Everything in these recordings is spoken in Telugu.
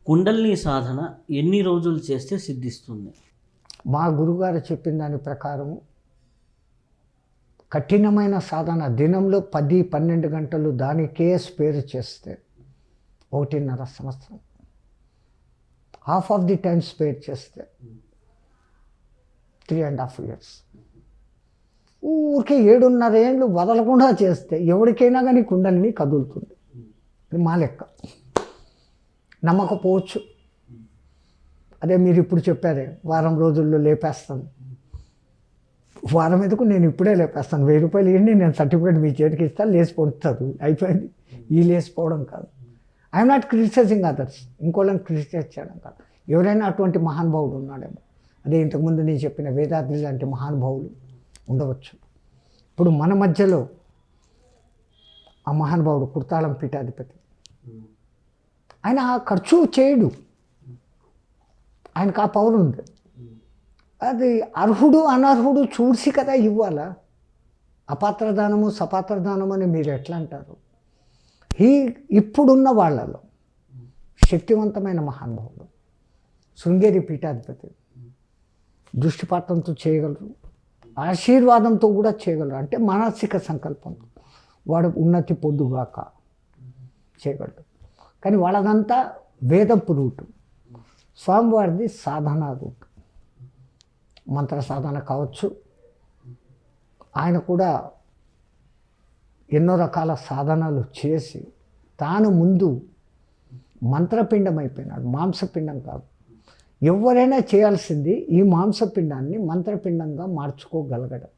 కుండలిని సాధన ఎన్ని రోజులు చేస్తే సిద్ధిస్తుంది? మా గురుగారు చెప్పిన దాని ప్రకారం కఠినమైన సాధన దినంలో 10-12 గంటలు దానికే స్పేర్ చేస్తే 1.5 సంవత్సరం, half of the time spare చేస్తే 3.5 years, ఊరికే 7.5 ఏళ్ళు వదలకుండా చేస్తే ఎవరికైనా కానీ కుండలిని కదులుతుంది. ఇది మా లెక్క. నమ్మకపోవచ్చు, అదే మీరు ఇప్పుడు చెప్పారే వారం రోజుల్లో లేపేస్తాను. వారం ఎందుకు, నేను ఇప్పుడే లేపేస్తాను. 1000 రూపాయలు ఇవ్వండి, నేను సర్టిఫికేట్ మీ చేతికి ఇస్తాను, లేచిపోతుంది, అయిపోయింది. ఈ లేచిపోవడం కాదు. ఐఎమ్ నాట్ క్రిటిసైజింగ్ అదర్స్, ఇంకోళ్ళని క్రిటిసైజ్ చేయడం కాదు. ఎవరైనా అటువంటి మహానుభావుడు ఉన్నాడేమో, అదే ఇంతకుముందు నేను చెప్పిన వేదాద్రి లాంటి మహానుభావులు ఉండవచ్చు. ఇప్పుడు మన మధ్యలో ఆ మహానుభావుడు కుర్తాళం పీఠాధిపతి, ఆయన ఖర్చు చేయడు, ఆయనకు ఆ పవర్ ఉంది. అది అర్హుడు అనర్హుడు చూసి కదా ఇవ్వాలా. అపాత్రదానము సపాత్రదానము అని మీరు ఎట్లా అంటారు? ఇప్పుడున్న వాళ్ళలో శక్తివంతమైన మహానుభావుడు శృంగేరి పీఠాధిపతి దృష్టిపాతంతో చేయగలరు, ఆశీర్వాదంతో కూడా చేయగలరు. అంటే మానసిక సంకల్పంతో వాడు ఉన్నతి పొందుగాక చేయగలరు. కానీ వాళ్ళదంతా వేదపు రూటు, స్వామివారిది సాధనా రూటు. మంత్ర సాధన కావచ్చు, ఆయన కూడా ఎన్నో రకాల సాధనలు చేసి తాను ముందు మంత్రపిండం అయిపోయినాడు, మాంసపిండం కాదు. ఎవరైనా చేయాల్సింది ఈ మాంసపిండాన్ని మంత్రపిండంగా మార్చుకోగలగడం.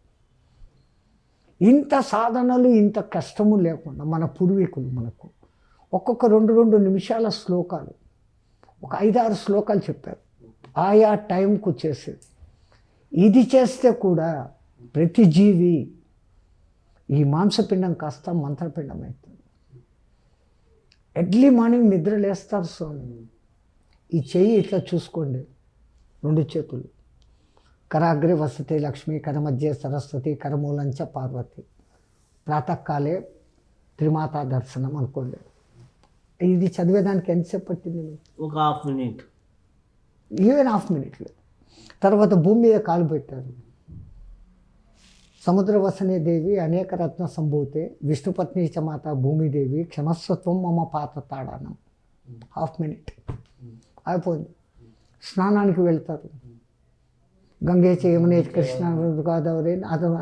ఇంత సాధనలు ఇంత కష్టము లేకుండా మన పూర్వీకులు మనకు ఒక్కొక్క 2 నిమిషాల శ్లోకాలు, ఒక 5-6 శ్లోకాలు చెప్పారు, ఆయా టైంకు చేసేది. ఇది చేస్తే కూడా ప్రతి జీవి ఈ మాంసపిండం కాస్త మంత్రపిండం అవుతుంది. ఎర్లీ మార్నింగ్ నిద్ర లేస్తారు స్వామి, ఈ చెయ్యి ఇట్లా చూసుకోండి, 2 చేతులు, కరాగ్రే వసతే లక్ష్మి, కరమధ్యే సరస్వతి, కరమూలంచ పార్వతి, ప్రాతకాలే త్రిమాతా దర్శనం అనుకోండి. ఇది చదివేదానికి ఎంతసేపు పట్టింది? ఒక half minute, even half minute లేదు. తర్వాత భూమి మీద కాలు పెట్టారు. సముద్రవసనే దేవి అనేక రత్న సంభూతే, విష్ణుపత్ని చ మాత భూమిదేవి, క్షమస్వత్వం మమ పాత తాడానం. హాఫ్ మినిట్ అయిపోయింది. స్నానానికి వెళ్తారు. గంగే చ యమునే కృష్ణ గోదావరి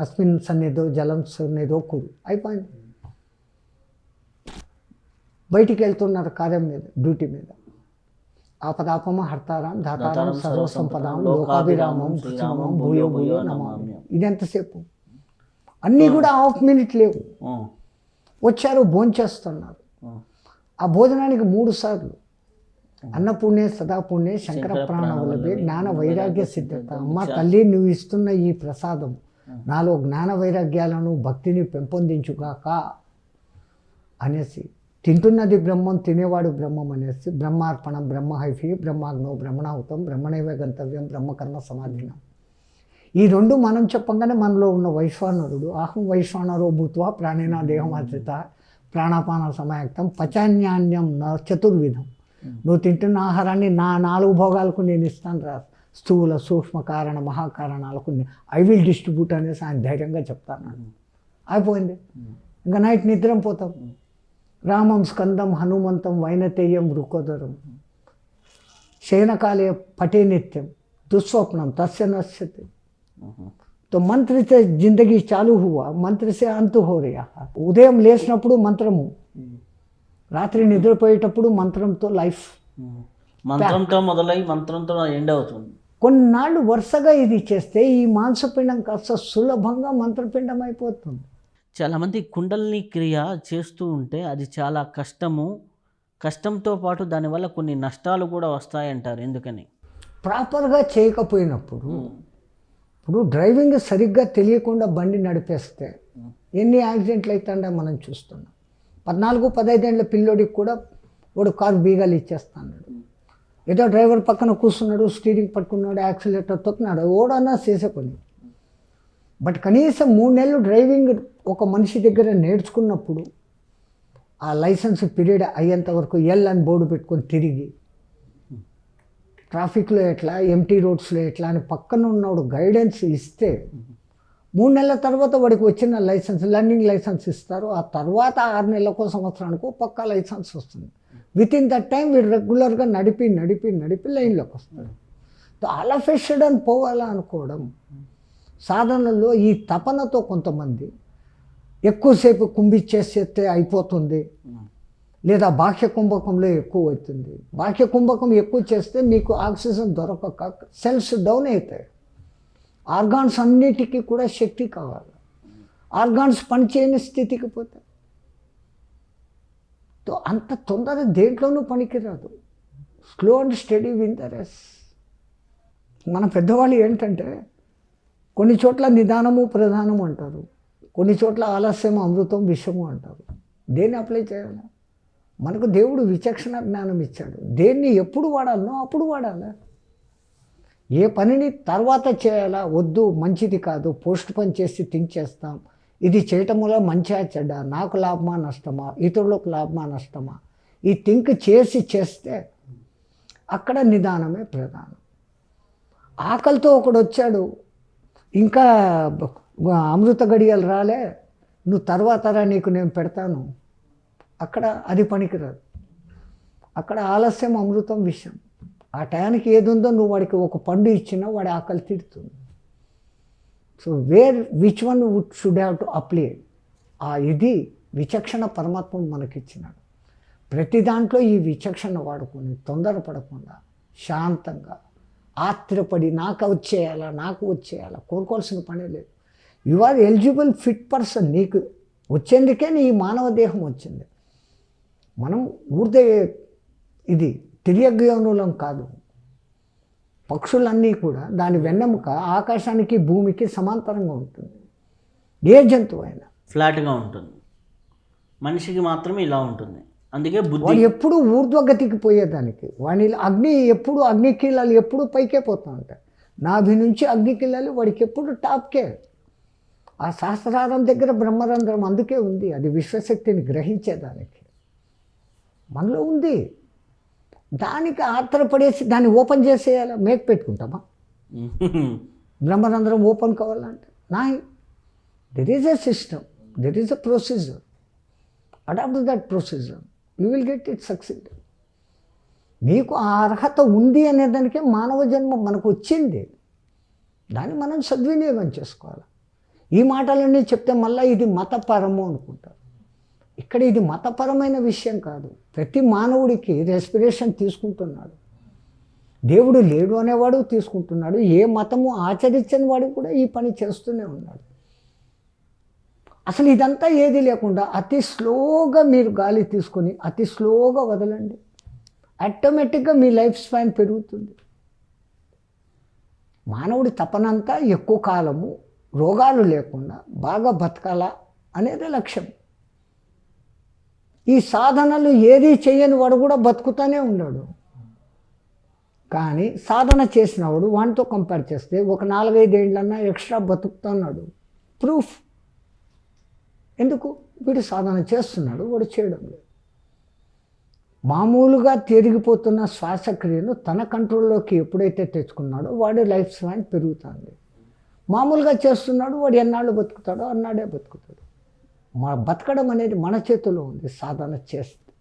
అస్మిన్ సన్నిధో జలం సన్నిధో కురు, అయిపోయింది. బయటికి వెళ్తున్నారు కార్యం మీద, డ్యూటీ మీద. ఆపదాపమ హర్తారాం ధాతారాం సర్వసంపదాం లోకాభిరామం శ్రీరామం భూయో భూయో నమామి. ఇది ఎంతసేపు? అన్నీ కూడా హాఫ్ మినిట్ లేవు. వచ్చారు, భోంచేస్తున్నారు. ఆ భోజనానికి 3 సార్లు అన్నపూర్ణే సదాపూర్ణే శంకర ప్రాణవల్లభే జ్ఞాన వైరాగ్య సిద్ధత. అమ్మ తల్లి, నువ్వు ఇస్తున్న ఈ ప్రసాదం నాలో జ్ఞాన వైరాగ్యాలను భక్తిని పెంపొందించుగాక అనేసి, తింటున్నది బ్రహ్మం తినేవాడు బ్రహ్మం అనేసి, బ్రహ్మార్పణం బ్రహ్మహైఫి బ్రహ్మాగ్నో బ్రహ్మణాహుతం బ్రహ్మణైవ గంతవ్యం బ్రహ్మకర్మ సమాధినం. ఈ 2 మనం చెప్పంగానే మనలో ఉన్న వైశ్వానరుడు అహం వైశ్వానరో భూత్వా ప్రాణేనా దేహమాశ్రిత ప్రాణాపాన సమాయుక్తం పచాన్యాన్యం చతుర్విధం. నువ్వు తింటున్న ఆహారాన్ని నా 4 భోగాలకు నేను ఇస్తాను రా, స్థూల సూక్ష్మ కారణ మహాకారణాలకు ఐ విల్ డిస్ట్రిబ్యూట్ అనేసి ఆయన ధైర్యంగా చెప్తాను. అయిపోయింది. ఇంకా నైట్ నిద్రం పోతాం. రామం స్కందం హనుమంతం వైనతేయం వృకోదరం శయనకాలే పటే నిత్యం दुस्वप्नम तस्य नश्यते। तो मंत्र से जिंदगी चालू हुआ, मंत्र से अंत हो रहा। ఉదయం లేచినప్పుడు మంత్రము, రాత్రి నిద్రపోయేటప్పుడు మంత్రంతో లైఫ్, మంత్రంతో మొదలై మంత్రంతో ఎండ్ అవుతుంది. కొన్నాళ్ళు వరుసగా ఇది చేస్తే ఈ మాంసపిండం కాస్త సులభంగా మంత్రపిండం అయిపోతుంది. చాలామంది కుండలిని క్రియ చేస్తూ ఉంటే అది చాలా కష్టము, కష్టంతో పాటు దానివల్ల కొన్ని నష్టాలు కూడా వస్తాయంటారు. ఎందుకని? ప్రాపర్గా చేయకపోయినప్పుడు, ఇప్పుడు డ్రైవింగ్ సరిగ్గా తెలియకుండా బండి నడిపేస్తే ఎన్ని యాక్సిడెంట్లు అవుతాయో మనం చూస్తున్నాం. 14-15 ఏళ్ళ పిల్లోడికి కూడా వాడు కారు బీగాలు ఇచ్చేస్తున్నాడు. ఏదో డ్రైవర్ పక్కన కూర్చున్నాడు, స్టీరింగ్ పట్టుకున్నాడు, యాక్సిలేటర్ తొక్కినాడు, ఓడన్నా చేసే పని. బట్ కనీసం 3 నెలలు డ్రైవింగ్ ఒక మనిషి దగ్గర నేర్చుకున్నప్పుడు ఆ లైసెన్స్ పీరియడ్ అయ్యేంత వరకు ఎల్ అని బోర్డు పెట్టుకొని తిరిగి ట్రాఫిక్లో ఎట్లా, ఎంటీ రోడ్స్లో ఎట్లా అని పక్కన ఉన్నవాడు గైడెన్స్ ఇస్తే 3 నెలల తర్వాత వాడికి వచ్చిన లైసెన్స్, లర్నింగ్ లైసెన్స్ ఇస్తారు. ఆ తర్వాత 6 నెలలకో సంవత్సరానికో పక్కా లైసెన్స్ వస్తుంది. విత్ ఇన్ దట్ టైం వీడు రెగ్యులర్గా నడిపి లైన్లోకి వస్తాడు. ఆల్ ఆఫ్ ఎ సడన్ పోవాలా అనుకోవడం, సాధనలో ఈ తపనతో కొంతమంది ఎక్కువసేపు కుంభిచ్చేస్తే అయిపోతుంది, లేదా బాహ్య కుంభకంలో ఎక్కువ అవుతుంది. బాహ్య కుంభకం ఎక్కువ చేస్తే మీకు ఆక్సిజన్ దొరకక సెల్స్ డౌన్ అవుతాయి. ఆర్గాన్స్ అన్నిటికీ కూడా శక్తి కావాలి. ఆర్గాన్స్ పనిచేయని స్థితికి పోతాయి. అంత తొందర దేంట్లోనూ పనికిరాదు. Slow and steady win the race. మన పెద్దవాళ్ళు ఏంటంటే కొన్ని చోట్ల నిదానము ప్రధానము అంటారు, కొన్ని చోట్ల ఆలస్యం అమృతం విషము అంటారు. దేన్ని అప్లై చేయాలి? మనకు దేవుడు విచక్షణ జ్ఞానం ఇచ్చాడు. దేన్ని ఎప్పుడు వాడాలనో అప్పుడు వాడాలి. ఏ పనిని తర్వాత చేయాలా, వద్దు మంచిది కాదు, పోస్ట్ పని చేసి థింక్ చేస్తాం, ఇది చేయటం వల్ల మంచిగా చెడ్డ, నాకు లాభమా నష్టమా, ఇతరులకు లాభమా నష్టమా, ఈ థింక్ చేస్తే అక్కడ నిదానమే ప్రధానం. ఆకలితో ఒకడు వచ్చాడు, ఇంకా అమృత గడియలు రాలే, నువ్వు తర్వాత రా నీకు నేను పెడతాను, అక్కడ అది పనికిరాదు. అక్కడ ఆలస్యం అమృతం విషయం. ఆ టయానికి ఏది ఉందో నువ్వు వాడికి ఒక పండు ఇచ్చినా వాడి ఆకలి తీరుతుంది. So which one should have to apply, ఇది విచక్షణ పరమాత్మ మనకిచ్చినాడు. ప్రతి దాంట్లో ఈ విచక్షణ వాడుకొని తొందరపడకుండా శాంతంగా ఆత్రపడి నాకు వచ్చేయాలా కోరుకోవాల్సిన పనే లేదు. You are eligible fit person. నీకు వచ్చేందుకే నీ మానవ దేహం వచ్చింది. మనం ఊర్దే ఇది తిరియజ్ఞానులం కాదు. పక్షులన్నీ కూడా దాని వెన్నెముక ఆకాశానికి భూమికి సమాంతరంగా ఉంటుంది. ఏ జంతువు అయినా ఫ్లాట్గా ఉంటుంది, మనిషికి మాత్రమే ఇలా ఉంటుంది. అందుకే వాడు ఎప్పుడు ఊర్ధ్వగతికి పోయేదానికి వాడి ఎప్పుడు అగ్నికీలాలు ఎప్పుడు పైకే పోతూ ఉంటాయి. నాభి నుంచి అగ్నికీలాలు వాడికి ఎప్పుడు టాప్కే. ఆ సహస్రారం దగ్గర బ్రహ్మరంధ్రం అందుకే ఉంది, అది విశ్వశక్తిని గ్రహించేదానికి. మనలో ఉంది. దానికి ఆత్రపడేసి దాన్ని ఓపెన్ చేసేయాలి. మేక్ పెట్టుకుంటామా? బ్రహ్మరంధ్రం ఓపెన్ కావాలంటే there is a system, there is a procedure. Adopt that procedure, you will get it succeed. మీకు ఆ అర్హత ఉంది అనేదానికే మానవ జన్మ మనకు వచ్చింది. దాన్ని మనం సద్వినియోగం చేసుకోవాలి. ఈ మాటలన్నీ చెప్తే మళ్ళీ ఇది మతపరము అనుకుంటారు. ఇక్కడ ఇది మతపరమైన విషయం కాదు. ప్రతి మానవుడికి రెస్పిరేషన్ తీసుకుంటున్నాడు. దేవుడు లేడు అనేవాడు తీసుకుంటున్నాడు. ఏ మతము ఆచరించని వాడు కూడా ఈ పని చేస్తూనే ఉన్నాడు. అసలు ఇదంతా ఏది లేకుండా అతి స్లోగా మీరు గాలి తీసుకొని అతి స్లోగా వదలండి. ఆటోమేటిక్గా మీ లైఫ్ స్పాన్ పెరుగుతుంది. మానవుడి తపనంతా ఎక్కువ కాలము రోగాలు లేకుండా బాగా బతకాలా అనేది లక్ష్యం. ఈ సాధనలు ఏది చేయని వాడు కూడా బతుకుతూనే ఉన్నాడు. కానీ సాధన చేసినవాడు వాడితో కంపేర్ చేస్తే ఒక 4-5 ఏళ్ళన్నా ఎక్స్ట్రా బతుకుతున్నాడు. ప్రూఫ్. ఎందుకు? వీడు సాధన చేస్తున్నాడు, వాడు చేయడం లేదు. మామూలుగా తిరిగిపోతున్న శ్వాసక్రియను తన కంట్రోల్లోకి ఎప్పుడైతే తెచ్చుకున్నాడో వాడి లైఫ్ స్పాన్ పెరుగుతుంది. మామూలుగా చేస్తున్నాడు, వాడు ఎన్నాళ్ళు బతుకుతాడో అన్నాడే బతుకుతాడు. బతకడం అనేది మన చేతిలో ఉంది సాధన చేస్తే.